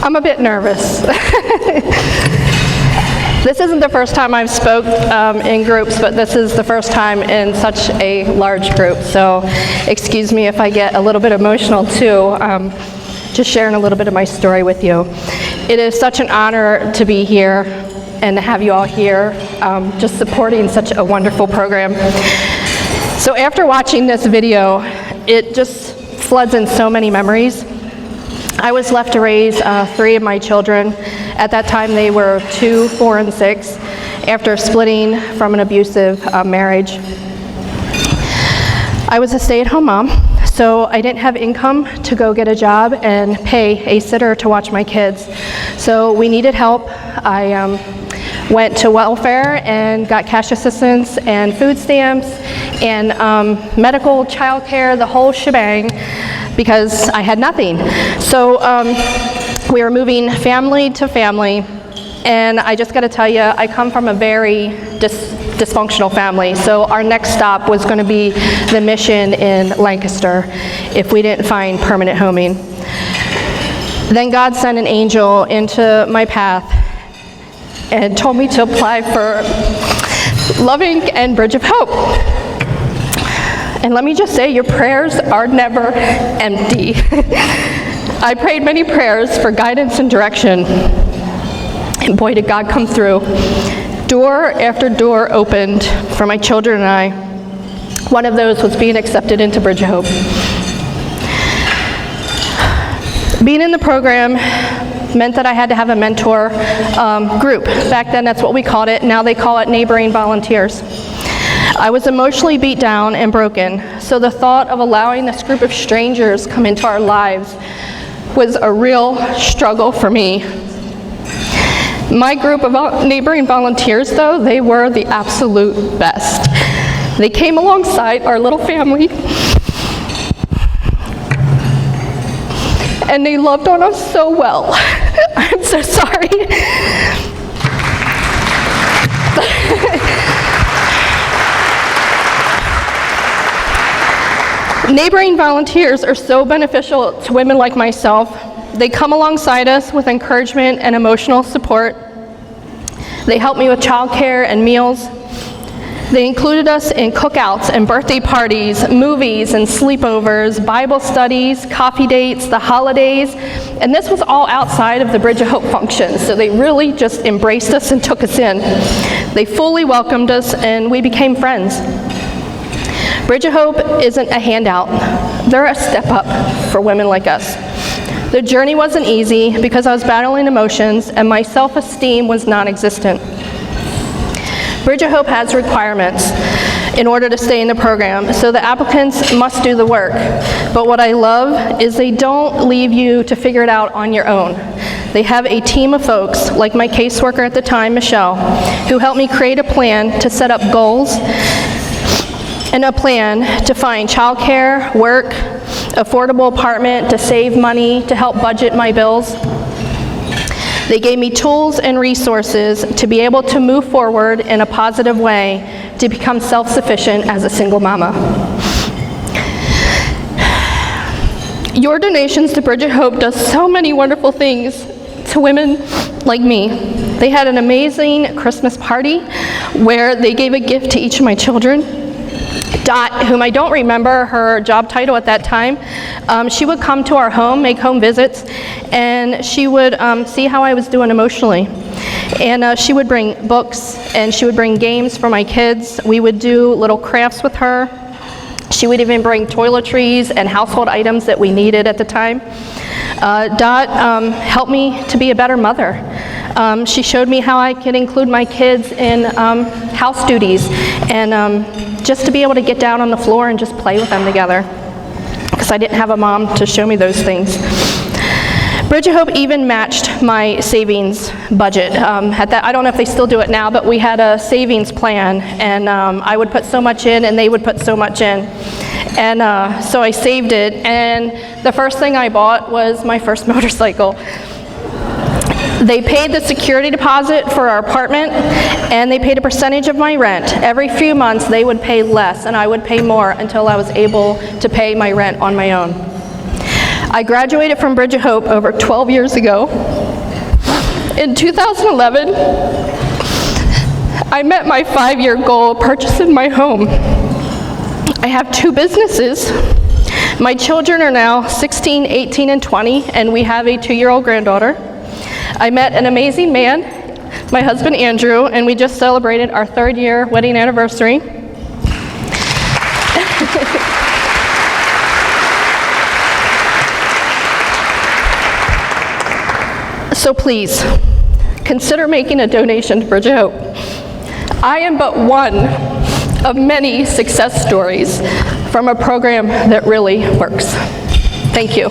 I'm a bit nervous. This isn't the first time I've spoke in groups, but this is the first time in such a large group. So excuse me if I get a little bit emotional too, just sharing a little bit of my story with you. It is such an honor to be here and to have you all here, just supporting such a wonderful program. So after watching this video, it just floods in so many memories. I was left to raise 3 of my children. At that time, they were 2, 4, and 6, after splitting from an abusive marriage. I was a stay-at-home mom, so I didn't have income to go get a job and pay a sitter to watch my kids. So we needed help. I went to welfare and got cash assistance and food stamps and medical, child care, the whole shebang, because I had nothing. So we were moving family to family, and I just got to tell you, I come from a very dysfunctional family, so our next stop was going to be the mission in Lancaster if we didn't find permanent homing. Then God sent an angel into my path and told me to apply for Loving and Bridge of Hope. And let me just say, your prayers are never empty. I prayed many prayers for guidance and direction, and boy, did God come through. Door after door opened for my children and I. One of those was being accepted into Bridge of Hope. Being in the program meant that I had to have a mentor group. Back then, that's what we called it. Now they call it neighboring volunteers. I was emotionally beat down and broken, so the thought of allowing this group of strangers come into our lives was a real struggle for me. My group of neighboring volunteers, though, they were the absolute best. They came alongside our little family, and they loved on us so well. I'm so sorry. Neighboring volunteers are so beneficial to women like myself. They come alongside us with encouragement and emotional support. They help me with childcare and meals. They included us in cookouts and birthday parties, movies and sleepovers, Bible studies, coffee dates, the holidays, and this was all outside of the Bridge of Hope functions, so they really just embraced us and took us in. They fully welcomed us, and we became friends. Bridge of Hope isn't a handout. They're a step up for women like us. The journey wasn't easy because I was battling emotions and my self-esteem was non-existent. Bridge of Hope has requirements in order to stay in the program, so the applicants must do the work. But what I love is they don't leave you to figure it out on your own. They have a team of folks, like my caseworker at the time, Michelle, who helped me create a plan to set up goals and a plan to find childcare, work, affordable apartment, to save money, to help budget my bills. They gave me tools and resources to be able to move forward in a positive way to become self-sufficient as a single mama. Your donations to Bridge of Hope does so many wonderful things to women like me. They had an amazing Christmas party where they gave a gift to each of my children. Dot, whom I don't remember her job title at that time, she would come to our home, make home visits, and she would see how I was doing emotionally. And she would bring books, and she would bring games for my kids. We would do little crafts with her. She would even bring toiletries and household items that we needed at the time. Dot helped me to be a better mother. She showed me how I could include my kids in house duties and just to be able to get down on the floor and just play with them together, because I didn't have a mom to show me those things. Bridge of Hope even matched my savings budget. I don't know if they still do it now, but we had a savings plan, and I would put so much in and they would put so much in. And so I saved it, and the first thing I bought was my first motorcycle. They paid the security deposit for our apartment, and they paid a percentage of my rent. Every few months they would pay less and I would pay more until I was able to pay my rent on my own. I graduated from Bridge of Hope over 12 years ago. In 2011, I met my 5-year goal of purchasing my home. I have 2 businesses. My children are now 16, 18, and 20, and we have a 2-year-old granddaughter. I met an amazing man, my husband Andrew, and we just celebrated our 3rd year wedding anniversary. So please, consider making a donation to Bridge of Hope. I am but one of many success stories from a program that really works. Thank you.